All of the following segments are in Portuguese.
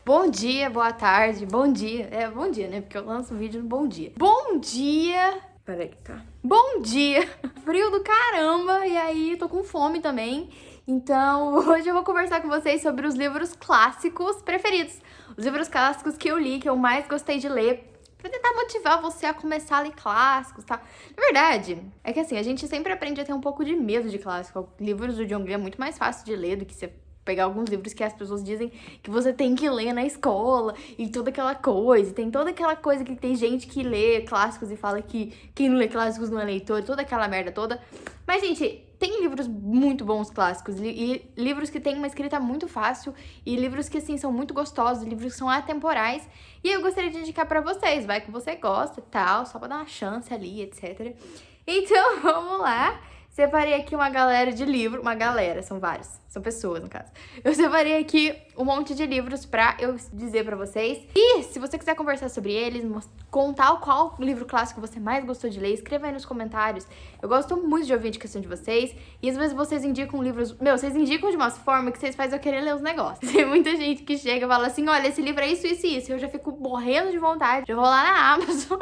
Bom dia, boa tarde, bom dia. Bom dia, né? Porque eu lanço um vídeo no bom dia. Bom dia! Peraí que tá. Bom dia! Frio do caramba, e aí tô com fome também. Então, hoje eu vou conversar com vocês sobre os livros clássicos preferidos. Os livros clássicos que eu li, que eu mais gostei de ler. Pra tentar motivar você a começar a ler clássicos, tá? Na verdade, é que assim, a gente sempre aprende a ter um pouco de medo de clássico. Livros do John Green é muito mais fácil de ler do que você pegar alguns livros que as pessoas dizem que você tem que ler na escola e toda aquela coisa. Tem toda aquela coisa que tem gente que lê clássicos e fala que quem não lê clássicos não é leitor, toda aquela merda toda. Mas, gente, tem livros muito bons clássicos e livros que têm uma escrita muito fácil e livros que, assim, são muito gostosos, livros que são atemporais. E eu gostaria de indicar pra vocês, vai que você gosta e tal, só pra dar uma chance ali, etc. Então, vamos lá. Separei aqui uma galera de livros, uma galera, são vários, são pessoas no caso. Eu separei aqui um monte de livros pra eu dizer pra vocês. E se você quiser conversar sobre eles, contar qual livro clássico você mais gostou de ler, escreva aí nos comentários. Eu gosto muito de ouvir a indicação de vocês. E às vezes vocês indicam livros... vocês indicam de uma forma que vocês fazem eu querer ler os negócios. Tem muita gente que chega e fala assim, olha, esse livro é isso, isso e isso. Eu já fico morrendo de vontade. Eu vou lá na Amazon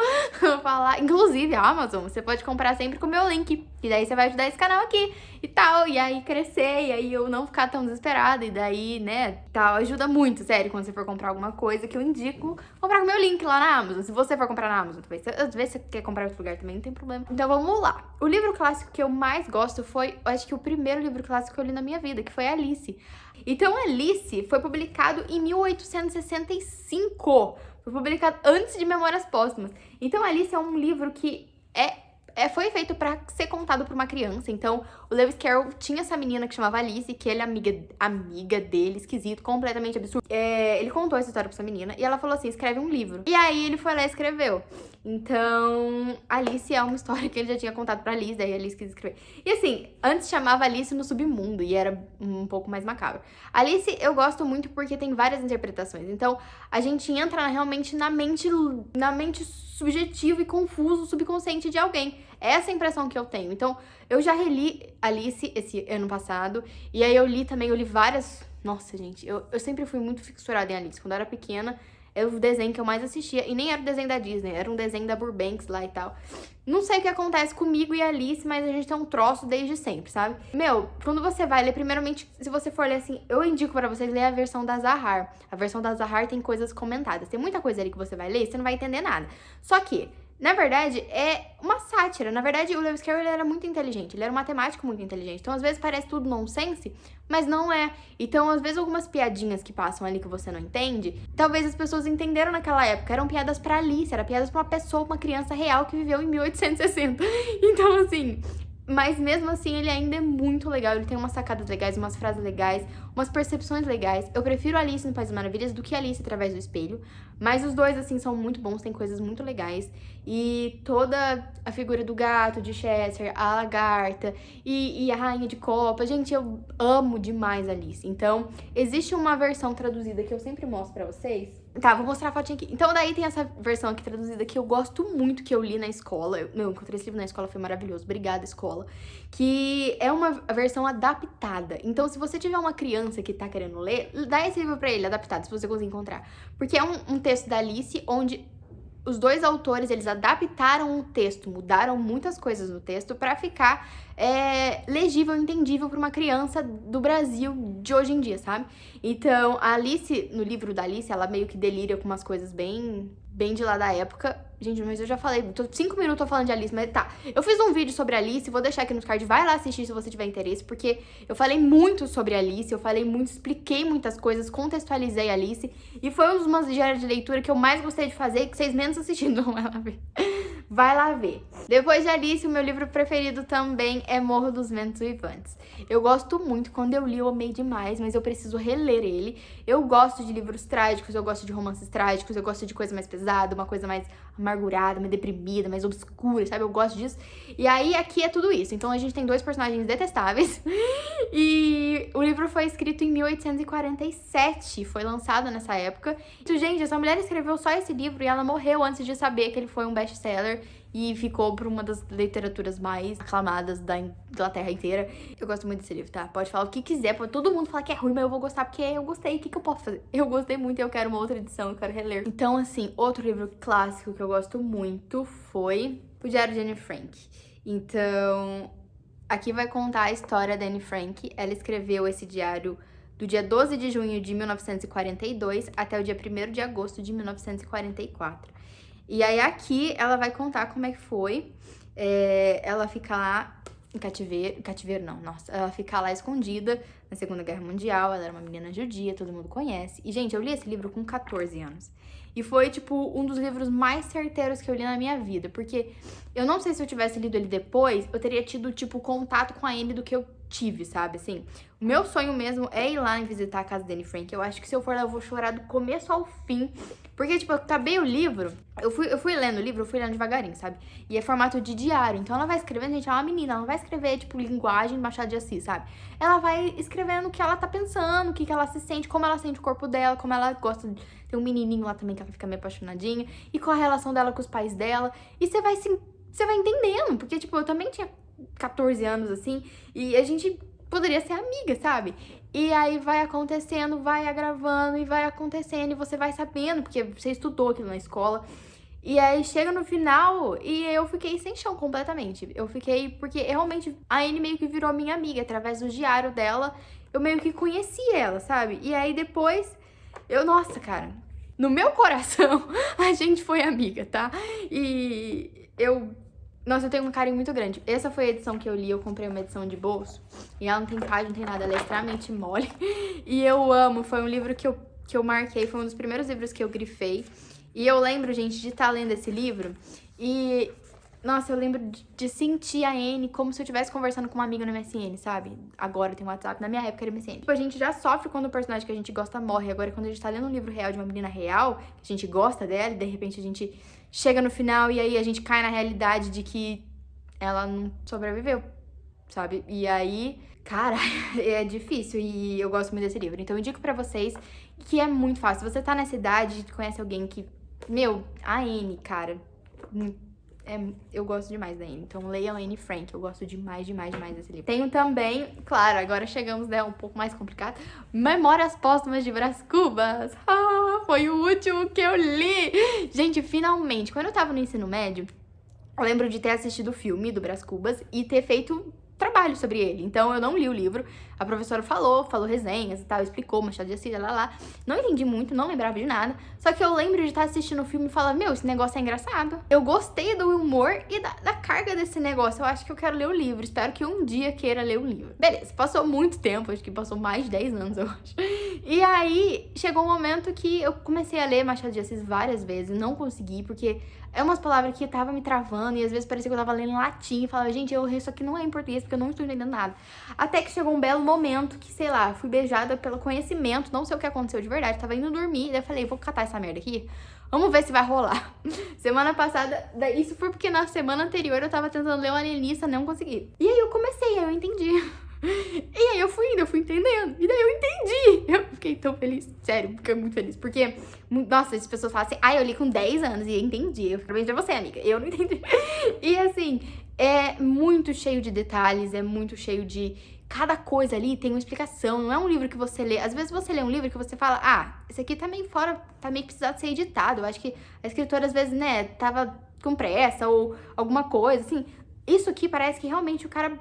falar... Inclusive, a Amazon, você pode comprar sempre com o meu link. E daí você vai ajudar esse canal aqui e tal. E aí crescer, e aí eu não ficar tão desesperada. E daí, né, tal. Ajuda muito, sério, quando você for comprar alguma coisa que eu indico, comprar com o meu link lá na Amazon. Se você for comprar na Amazon, talvez. Às vezes você quer comprar em outro lugar também, não tem problema. Então vamos lá. O livro clássico que eu mais gosto foi, eu acho que o primeiro livro clássico que eu li na minha vida, que foi Alice. Então Alice foi publicado em 1865. Foi publicado antes de Memórias Póstumas. Então Alice é um livro que foi feito pra ser contado por uma criança. Então, o Lewis Carroll tinha essa menina que chamava Alice, que ele é amiga dele, esquisito, completamente absurdo. Ele contou essa história pra essa menina e ela falou assim, escreve um livro. E aí ele foi lá e escreveu. Então, Alice é uma história que ele já tinha contado pra Alice, daí a Alice quis escrever. E assim, antes chamava Alice no Submundo e era um pouco mais macabro. Alice eu gosto muito porque tem várias interpretações. Então, a gente entra realmente na mente subjetiva e confuso, subconsciente de alguém. Essa é a impressão que eu tenho. Então, eu já reli Alice esse ano passado. E aí eu li várias... Nossa, gente, eu sempre fui muito fissurada em Alice. Quando eu era pequena, era o desenho que eu mais assistia. E nem era o desenho da Disney, era um desenho da Burbanks lá e tal. Não sei o que acontece comigo e Alice, mas a gente tem um troço desde sempre, sabe? Quando você vai ler, primeiramente, se você for ler assim, eu indico pra vocês ler a versão da Zahar. A versão da Zahar tem coisas comentadas. Tem muita coisa ali que você vai ler e você não vai entender nada. Só que... na verdade, é uma sátira. Na verdade, o Lewis Carroll ele era muito inteligente. Ele era um matemático muito inteligente. Então, às vezes, parece tudo nonsense, mas não é. Então, às vezes, algumas piadinhas que passam ali que você não entende, talvez as pessoas entenderam naquela época. Eram piadas pra Alice, eram piadas pra uma pessoa, uma criança real que viveu em 1860. Então, assim... mas mesmo assim, ele ainda é muito legal. Ele tem umas sacadas legais, umas frases legais, umas percepções legais. Eu prefiro Alice no País das Maravilhas do que Alice através do espelho. Mas os dois, assim, são muito bons, tem coisas muito legais. E toda a figura do gato, de Chester, a lagarta e a rainha de copas. Gente, eu amo demais Alice. Então, existe uma versão traduzida que eu sempre mostro pra vocês. Tá, vou mostrar a fotinha aqui. Então, daí tem essa versão aqui traduzida que eu gosto muito, que eu li na escola. Eu encontrei esse livro na escola, foi maravilhoso. Obrigada, escola. Que é uma versão adaptada. Então, se você tiver uma criança que tá querendo ler, dá esse livro pra ele, adaptado, se você conseguir encontrar. Porque é um texto da Alice, onde os dois autores, eles adaptaram o texto, mudaram muitas coisas no texto pra ficar legível, entendível pra uma criança do Brasil de hoje em dia, sabe? Então, a Alice, no livro da Alice, ela meio que delira com umas coisas bem de lá da época. Gente, mas eu já falei, 5 minutos tô falando de Alice, mas tá. Eu fiz um vídeo sobre Alice, vou deixar aqui nos cards, vai lá assistir se você tiver interesse, porque eu falei muito sobre Alice, eu falei muito, expliquei muitas coisas, contextualizei Alice, e foi um dos meus diários de leitura que eu mais gostei de fazer e que vocês menos assistindo, vai lá ver. Vai lá ver. Depois de Alice, o meu livro preferido também é Morro dos Ventos Uivantes. Eu gosto muito, quando eu li eu amei demais, mas eu preciso reler ele. Eu gosto de livros trágicos, eu gosto de romances trágicos, eu gosto de coisa mais pesada, uma coisa mais amargurada, mais deprimida, mais obscura, sabe? Eu gosto disso. E aí, aqui é tudo isso. Então, a gente tem dois personagens detestáveis. E o livro livro foi escrito em 1847, foi lançado nessa época. Então, gente, essa mulher escreveu só esse livro e ela morreu antes de saber que ele foi um best-seller e ficou por uma das literaturas mais aclamadas da Inglaterra inteira. Eu gosto muito desse livro, tá? Pode falar o que quiser, todo mundo fala que é ruim, mas eu vou gostar porque eu gostei. O que eu posso fazer? Eu gostei muito e eu quero uma outra edição, eu quero reler. Então, assim, outro livro clássico que eu gosto muito foi O Diário de Anne Frank. Então, aqui vai contar a história da Anne Frank. Ela escreveu esse diário do dia 12 de junho de 1942 até o dia 1º de agosto de 1944. E aí aqui ela vai contar como é que foi. Ela fica lá em cativeiro não, nossa. Ela fica lá escondida na Segunda Guerra Mundial. Ela era uma menina judia, todo mundo conhece. E, gente, eu li esse livro com 14 anos. E foi, tipo, um dos livros mais certeiros que eu li na minha vida. Porque eu não sei se eu tivesse lido ele depois, eu teria tido, tipo, contato com a Anne do que eu tive, sabe? Assim, o meu sonho mesmo é ir lá e visitar a casa da Anne Frank. Eu acho que se eu for lá, eu vou chorar do começo ao fim. Porque, tipo, eu acabei o livro, eu fui lendo o livro, eu fui lendo devagarinho, sabe? E é formato de diário. Então ela vai escrevendo, gente, ela é uma menina, ela não vai escrever, tipo, linguagem Machado de Assis, sabe? Ela vai escrevendo o que ela tá pensando, o que ela se sente, como ela sente o corpo dela, como ela gosta de... Tem um menininho lá também que ela fica meio apaixonadinha. E qual a relação dela com os pais dela. E você vai entendendo. Porque, tipo, eu também tinha 14 anos, assim. E a gente poderia ser amiga, sabe? E aí vai acontecendo, vai agravando e vai acontecendo. E você vai sabendo, porque você estudou aquilo na escola. E aí chega no final e eu fiquei sem chão completamente. Eu fiquei... Porque realmente a Anne meio que virou minha amiga. Através do diário dela, eu meio que conheci ela, sabe? E aí depois... Nossa, cara, no meu coração, a gente foi amiga, tá? E nossa, eu tenho um carinho muito grande. Essa foi a edição que eu li, eu comprei uma edição de bolso. E ela não tem página, não tem nada, ela é extremamente mole. E eu amo, foi um livro que eu marquei, foi um dos primeiros livros que eu grifei. E eu lembro, gente, de estar lendo esse livro e... Nossa, eu lembro de sentir a Anne como se eu estivesse conversando com uma amiga no MSN, sabe? Agora tem WhatsApp, na minha época era MSN. Tipo, a gente já sofre quando o personagem que a gente gosta morre. Agora, quando a gente tá lendo um livro real de uma menina real, que a gente gosta dela e de repente a gente chega no final e aí a gente cai na realidade de que ela não sobreviveu, sabe? E aí, cara, é difícil e eu gosto muito desse livro. Então eu indico pra vocês que é muito fácil. Se você tá nessa idade e conhece alguém que... a Anne, cara... eu gosto demais da Anne, então leiam Anne Frank, eu gosto demais desse livro. Tenho também, claro, agora chegamos, né, um pouco mais complicado, Memórias Póstumas de Brás Cubas. Foi o último que eu li! Gente, finalmente, quando eu tava no ensino médio, eu lembro de ter assistido o filme do Brás Cubas e ter feito trabalho sobre ele. Então, eu não li o livro, a professora falou resenhas e tal, explicou, Machado de Assis, lá. Não entendi muito, não lembrava de nada. Só que eu lembro de estar assistindo o filme e falar, esse negócio é engraçado. Eu gostei do humor e da carga desse negócio. Eu acho que eu quero ler o livro. Espero que um dia queira ler o livro. Beleza, passou muito tempo, acho que passou mais de 10 anos, eu acho. E aí, chegou um momento que eu comecei a ler Machado de Assis várias vezes, não consegui, porque é umas palavras que tava me travando e às vezes parecia que eu tava lendo em latim e falava, gente, isso aqui não é em português porque eu não estou entendendo nada. Até que chegou um belo momento que, sei lá, fui beijada pelo conhecimento, não sei o que aconteceu de verdade, tava indo dormir, daí eu falei, vou catar essa merda aqui, vamos ver se vai rolar. Semana passada, isso foi porque na semana anterior eu tava tentando ler o Alienista, não consegui. E aí eu comecei, aí eu entendi. E aí eu fui indo, eu fui entendendo. E daí eu entendi. Eu fiquei tão feliz. Sério, fiquei muito feliz. Porque, nossa, as pessoas falam assim, eu li com 10 anos e eu entendi. Eu falei pra você, amiga, eu não entendi. E assim, é muito cheio de detalhes, é muito cheio de... Cada coisa ali tem uma explicação, não é um livro que você lê. Às vezes você lê um livro que você fala, esse aqui tá meio fora, tá meio precisado ser editado. Eu acho que a escritora, às vezes, né, tava com pressa ou alguma coisa, assim. Isso aqui parece que realmente o cara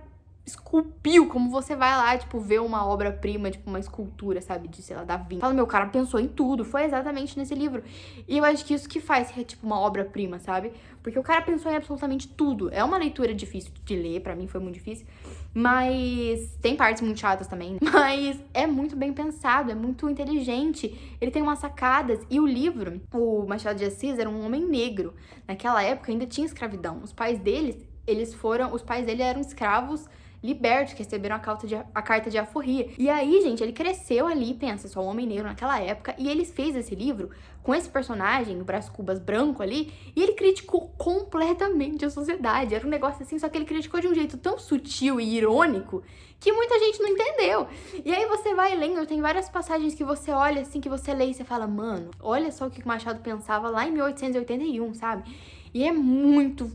esculpiu, como você vai lá, tipo, ver uma obra-prima, tipo, uma escultura, sabe, de, sei lá, da Vinci. Fala, cara pensou em tudo, foi exatamente nesse livro. E eu acho que isso que faz ser, tipo, uma obra-prima, sabe? Porque o cara pensou em absolutamente tudo. É uma leitura difícil de ler, pra mim foi muito difícil, mas tem partes muito chatas também. Mas é muito bem pensado, é muito inteligente, ele tem umas sacadas. E o livro, o Machado de Assis era um homem negro. Naquela época ainda tinha escravidão. Os pais dele eram escravos libertos, que receberam a carta de alforria. E aí, gente, ele cresceu ali, pensa, só um homem negro naquela época, e ele fez esse livro com esse personagem, o Brás Cubas branco ali, e ele criticou completamente a sociedade. Era um negócio assim, só que ele criticou de um jeito tão sutil e irônico que muita gente não entendeu. E aí você vai lendo, tem várias passagens que você olha assim, que você lê e você fala, mano, olha só o que o Machado pensava lá em 1881, sabe? E é muito,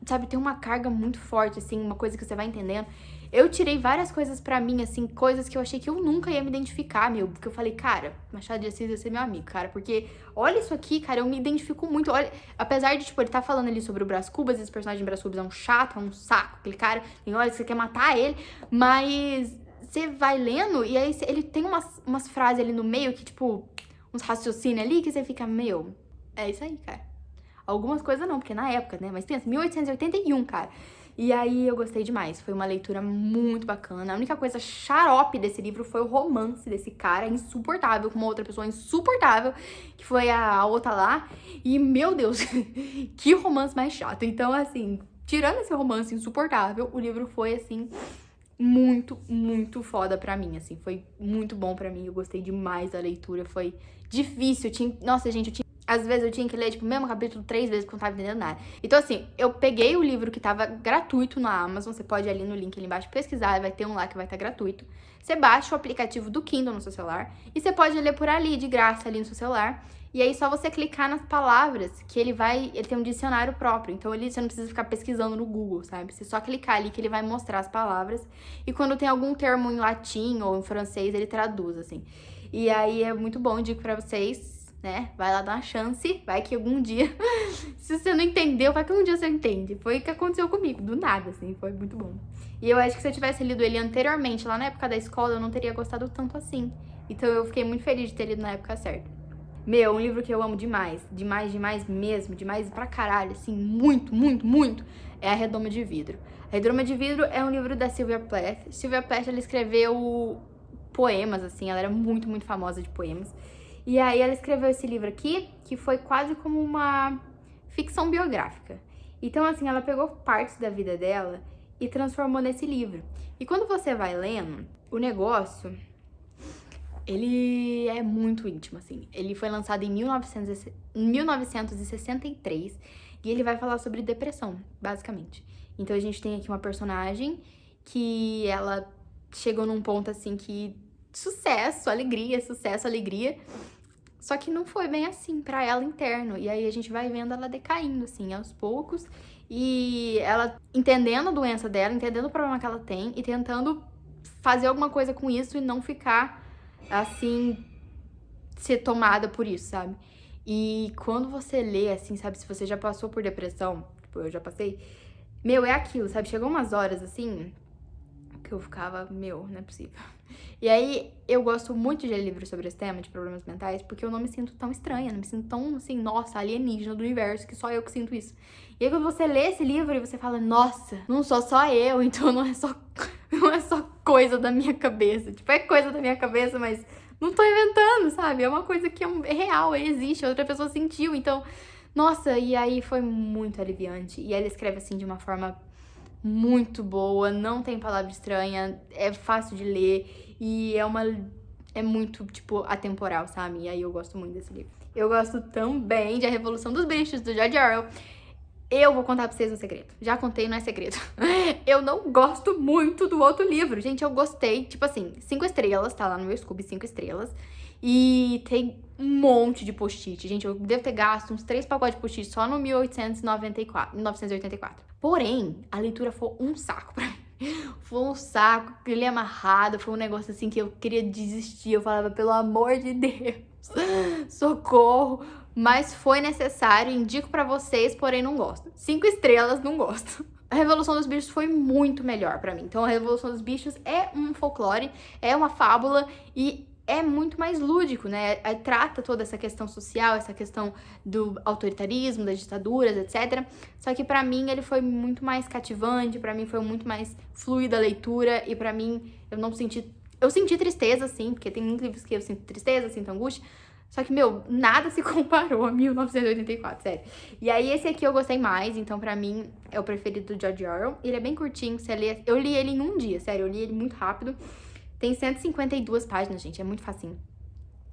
sabe, tem uma carga muito forte, assim, uma coisa que você vai entendendo. Eu tirei várias coisas pra mim, assim, coisas que eu achei que eu nunca ia me identificar, meu. Porque eu falei, cara, Machado de Assis ia ser meu amigo, cara. Porque olha isso aqui, cara, eu me identifico muito. Olha, apesar de, tipo, ele tá falando ali sobre o Brás Cubas, esse personagem Brás Cubas é um chato, é um saco. Aquele cara, tem hora que você quer matar ele. Mas você vai lendo e aí ele tem umas frases ali no meio que, tipo, uns raciocínios ali que você fica, meu, é isso aí, cara. Algumas coisas não, porque na época, né? Mas pensa, 1881, cara. E aí eu gostei demais, foi uma leitura muito bacana. A única coisa xarope desse livro foi o romance desse cara insuportável com uma outra pessoa insuportável, que foi a outra lá. E, meu Deus, que romance mais chato. Então, assim, tirando esse romance insuportável, o livro foi, assim, muito, muito foda pra mim, assim. Foi muito bom pra mim, eu gostei demais da leitura, foi difícil. Nossa, gente, às vezes eu tinha que ler, tipo, o mesmo capítulo 3 vezes porque eu não tava entendendo nada. Então, assim, eu peguei o livro que tava gratuito na Amazon. Você pode ir ali no link ali embaixo pesquisar, vai ter um lá que vai estar gratuito. Você baixa o aplicativo do Kindle no seu celular e você pode ler por ali, de graça, ali no seu celular. E aí, só você clicar nas palavras que ele tem um dicionário próprio. Então, você não precisa ficar pesquisando no Google, sabe? Você só clicar ali que ele vai mostrar as palavras. E quando tem algum termo em latim ou em francês, ele traduz, assim. E aí, é muito bom, indico pra vocês, né? Vai lá dar uma chance, vai que algum dia, se você não entendeu, vai que um dia você entende. Foi o que aconteceu comigo, do nada, assim, foi muito bom. E eu acho que se eu tivesse lido ele anteriormente, lá na época da escola, eu não teria gostado tanto assim. Então eu fiquei muito feliz de ter lido na época certa. Meu, um livro que eu amo demais, demais mesmo, demais pra caralho, assim, muito, muito, muito, é A Redoma de Vidro. A Redoma de Vidro é um livro da Sylvia Plath. Sylvia Plath, ela escreveu poemas, assim, ela era muito, muito famosa de poemas. E aí ela escreveu esse livro aqui, que foi quase como uma ficção biográfica. Então, assim, ela pegou partes da vida dela e transformou nesse livro. E quando você vai lendo, o negócio, ele é muito íntimo, assim. Ele foi lançado em 1963 e ele vai falar sobre depressão, basicamente. Então, a gente tem aqui uma personagem que ela chegou num ponto, assim, que sucesso, alegria. Só que não foi bem assim pra ela interno. E aí a gente vai vendo ela decaindo, assim, aos poucos. E ela entendendo a doença dela, entendendo o problema que ela tem e tentando fazer alguma coisa com isso e não ficar, assim, ser tomada por isso, sabe? E quando você lê, assim, sabe, se você já passou por depressão, tipo, eu já passei, meu, é aquilo, sabe? Chegou umas horas, assim, que eu ficava, meu, não é possível. E aí, eu gosto muito de ler livros sobre esse tema de problemas mentais, porque eu não me sinto tão estranha, não me sinto tão, assim, nossa, alienígena do universo, que só eu que sinto isso. E aí, quando você lê esse livro e você fala, nossa, não sou só eu, então não é só coisa da minha cabeça. Tipo, é coisa da minha cabeça, mas não tô inventando, sabe? É uma coisa que é real, existe, outra pessoa sentiu, então, nossa, e aí foi muito aliviante. E ela escreve, assim, de uma forma muito boa, não tem palavra estranha, é fácil de ler e é muito, tipo, atemporal, sabe? E aí eu gosto muito desse livro. Eu gosto também de A Revolução dos Bichos, do George Orwell. Eu vou contar pra vocês um segredo. Já contei, não é segredo. Eu não gosto muito do outro livro. Gente, eu gostei, tipo assim, 5 estrelas, tá lá no meu Scooby, 5 estrelas. E tem um monte de post-it. Gente, eu devo ter gasto uns 3 pacotes de post-it só no 1984. Porém, a leitura foi um saco pra mim. Foi um saco, ele amarrado, foi um negócio assim que eu queria desistir. Eu falava, pelo amor de Deus, socorro. Mas foi necessário, indico pra vocês, porém não gosto. 5 estrelas, não gosto. A Revolução dos Bichos foi muito melhor pra mim. Então, a Revolução dos Bichos é um folclore, é uma fábula e é muito mais lúdico, né? Trata toda essa questão social, essa questão do autoritarismo, das ditaduras, etc. Só que pra mim ele foi muito mais cativante, pra mim foi muito mais fluida a leitura e pra mim eu não senti... Eu senti tristeza, sim, porque tem muitos livros que eu sinto tristeza, sinto angústia, Só que, meu, nada se comparou a 1984, sério. E aí, esse aqui eu gostei mais, então pra mim é o preferido do George Orwell. Ele é bem curtinho, você lê... Eu li ele em um dia, sério, eu li ele muito rápido. Tem 152 páginas, gente, é muito facinho.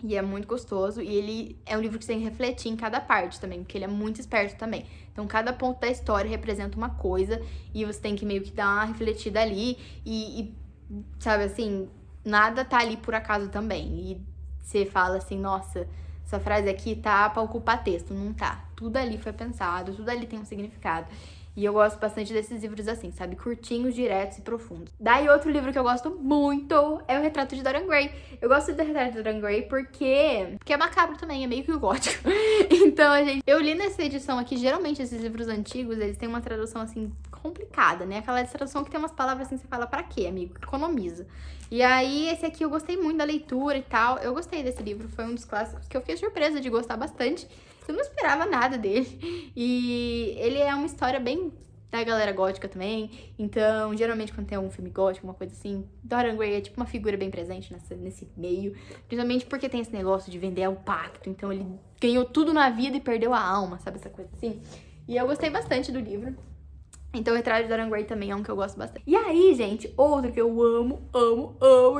E é muito gostoso, e ele é um livro que você tem que refletir em cada parte também, porque ele é muito esperto também. Então, cada ponto da história representa uma coisa, e você tem que meio que dar uma refletida ali, e sabe, assim, nada tá ali por acaso também. E você fala assim, nossa, essa frase aqui tá pra ocupar texto. Não tá. Tudo ali foi pensado, tudo ali tem um significado. E eu gosto bastante desses livros assim, sabe? Curtinhos, diretos e profundos. Daí outro livro que eu gosto muito é o Retrato de Dorian Gray. Eu gosto do Retrato de Dorian Gray porque é macabro também, é meio que gótico. Então, gente, eu li nessa edição aqui, geralmente esses livros antigos, eles têm uma tradução assim complicada, né? Aquela tradução que tem umas palavras assim, você fala, pra quê, amigo? Economiza. E aí, esse aqui eu gostei muito da leitura e tal. Eu gostei desse livro, foi um dos clássicos que eu fiquei surpresa de gostar bastante. Eu não esperava nada dele. E ele é uma história bem da galera gótica também. Então, geralmente quando tem algum filme gótico, uma coisa assim, Dorian Gray é tipo uma figura bem presente nesse meio. Principalmente porque tem esse negócio de vender o pacto. Então, ele ganhou tudo na vida e perdeu a alma, sabe? Essa coisa assim. E eu gostei bastante do livro. Então, o Retrato de Dorian Gray também é um que eu gosto bastante. E aí, gente, outro que eu amo,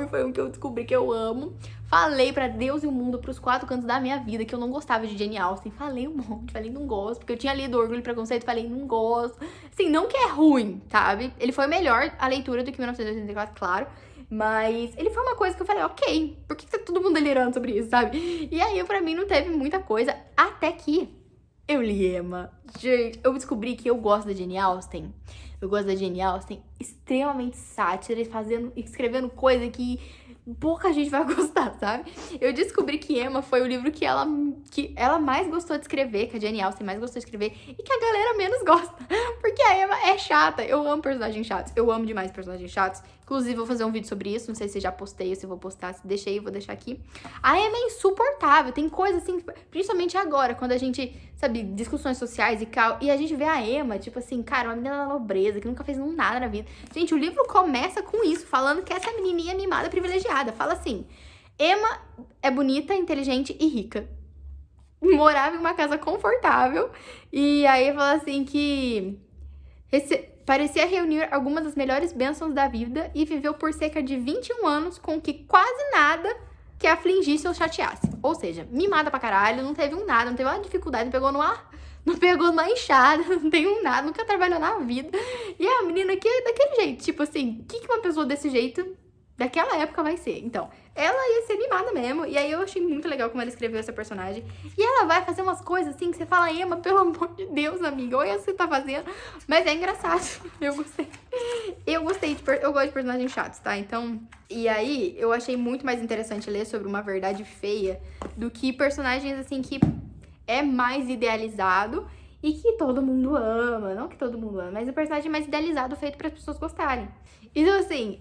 e foi um que eu descobri que eu amo. Falei pra Deus e o mundo, pros 4 cantos da minha vida, que eu não gostava de Jane Austen. Falei um monte, falei não gosto, porque eu tinha lido Orgulho e Preconceito, falei não gosto. Assim, não que é ruim, sabe? Ele foi melhor a leitura do que 1984, claro. Mas ele foi uma coisa que eu falei, ok, por que tá todo mundo delirando sobre isso, sabe? E aí, pra mim, não teve muita coisa, até que eu li Emma. Gente, eu descobri que eu gosto da Jane Austen. Eu gosto da Jane Austen, extremamente sátira, escrevendo coisa que pouca gente vai gostar, sabe? Eu descobri que Emma foi o livro que ela mais gostou de escrever, que a Jane Austen mais gostou de escrever, e que a galera menos gosta. Porque a Emma é chata. Eu amo personagens chatos. Eu amo demais personagens chatos. Inclusive, vou fazer um vídeo sobre isso. Não sei se já postei ou se vou postar. Se deixei, vou deixar aqui. A Emma é insuportável. Tem coisa assim, principalmente agora, quando a gente, sabe, discussões sociais e a gente vê a Emma, tipo assim, cara, uma menina da nobreza, que nunca fez nada na vida. Gente, o livro começa com isso, falando que essa menininha mimada privilegiada. Fala assim, Emma é bonita, inteligente e rica. Morava em uma casa confortável. E aí fala assim que parecia reunir algumas das melhores bênçãos da vida e viveu por cerca de 21 anos com que quase nada que a afligisse ou chateasse. Ou seja, mimada pra caralho, não teve nada, não teve uma dificuldade, não pegou numa enxada, não tem nada, nunca trabalhou na vida. E a menina aqui é daquele jeito, tipo assim, o que uma pessoa desse jeito daquela época vai ser? Então, ela ia ser mimada mesmo, e aí eu achei muito legal como ela escreveu essa personagem. E ela vai fazer umas coisas assim que você fala, Emma, pelo amor de Deus, amiga, olha o que você tá fazendo. Mas é engraçado, eu gostei. Eu gosto de personagens chatos, tá? Então, e aí eu achei muito mais interessante ler sobre uma verdade feia do que personagens assim que é mais idealizado e que todo mundo ama, não que todo mundo ama, mas o personagem mais idealizado feito para as pessoas gostarem. Então, assim,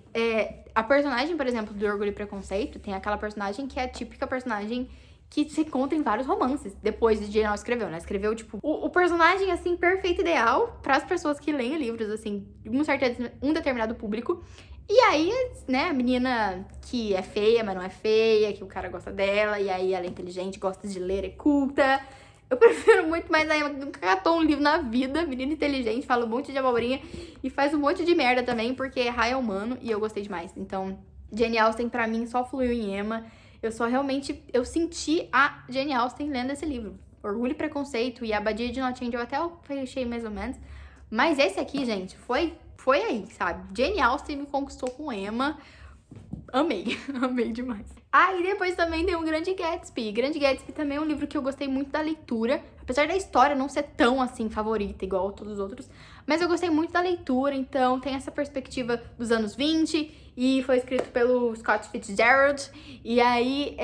a personagem, por exemplo, do Orgulho e Preconceito, tem aquela personagem que é a típica personagem que se encontra em vários romances, depois de Jane Austen escreveu, né? Escreveu, tipo, o personagem, assim, perfeito, ideal para as pessoas que leem livros, assim, de um determinado público. E aí, né, a menina que é feia, mas não é feia, que o cara gosta dela, e aí ela é inteligente, gosta de ler, é culta. Eu prefiro muito mais a Emma, que nunca catou um livro na vida, menina inteligente, fala um monte de abobrinha e faz um monte de merda também, porque errar é humano e eu gostei demais. Então, Jane Austen pra mim só fluiu em Emma. Eu senti a Jane Austen lendo esse livro. Orgulho e Preconceito e Abadia de Notting Hill até eu fechei mais ou menos. Mas esse aqui, gente, foi aí, sabe? Jane Austen me conquistou com Emma. Amei, amei demais. E depois também tem o Grande Gatsby. Grande Gatsby também é um livro que eu gostei muito da leitura. Apesar da história não ser tão, assim, favorita, igual todos os outros. Mas eu gostei muito da leitura, então tem essa perspectiva dos anos 20. E foi escrito pelo Scott Fitzgerald. E aí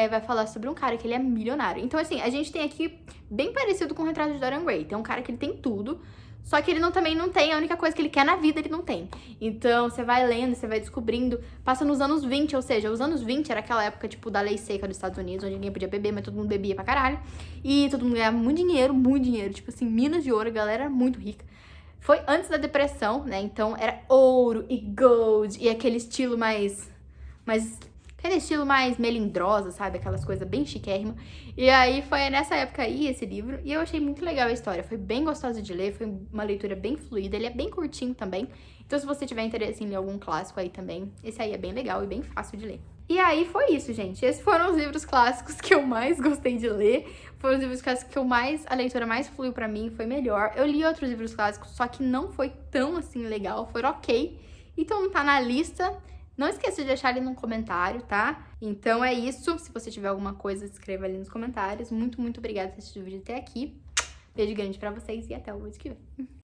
vai falar sobre um cara que ele é milionário. Então, assim, a gente tem aqui bem parecido com o Retrato de Dorian Gray. Tem um cara que ele tem tudo. Só que ele também não tem, a única coisa que ele quer na vida ele não tem. Então, você vai lendo, você vai descobrindo, passa nos anos 20, ou seja, os anos 20 era aquela época, tipo, da lei seca dos Estados Unidos, onde ninguém podia beber, mas todo mundo bebia pra caralho. E todo mundo ganhava muito dinheiro, tipo assim, minas de ouro, a galera era muito rica. Foi antes da depressão, né, então era ouro e gold, e aquele estilo mais aquele estilo mais melindrosa, sabe? Aquelas coisas bem chiquérrimas. E aí foi nessa época aí esse livro. E eu achei muito legal a história. Foi bem gostosa de ler, foi uma leitura bem fluida. Ele é bem curtinho também. Então se você tiver interesse em ler algum clássico aí também, esse aí é bem legal e bem fácil de ler. E aí foi isso, gente. Esses foram os livros clássicos que eu mais gostei de ler. Foram os livros clássicos que a leitura mais fluiu pra mim, foi melhor. Eu li outros livros clássicos, só que não foi tão assim legal, foi ok. Então tá na lista. Não esqueça de deixar ali no comentário, tá? Então é isso. Se você tiver alguma coisa, escreva ali nos comentários. Muito, muito obrigada por assistir o vídeo até aqui. Beijo grande pra vocês e até o vídeo que vem.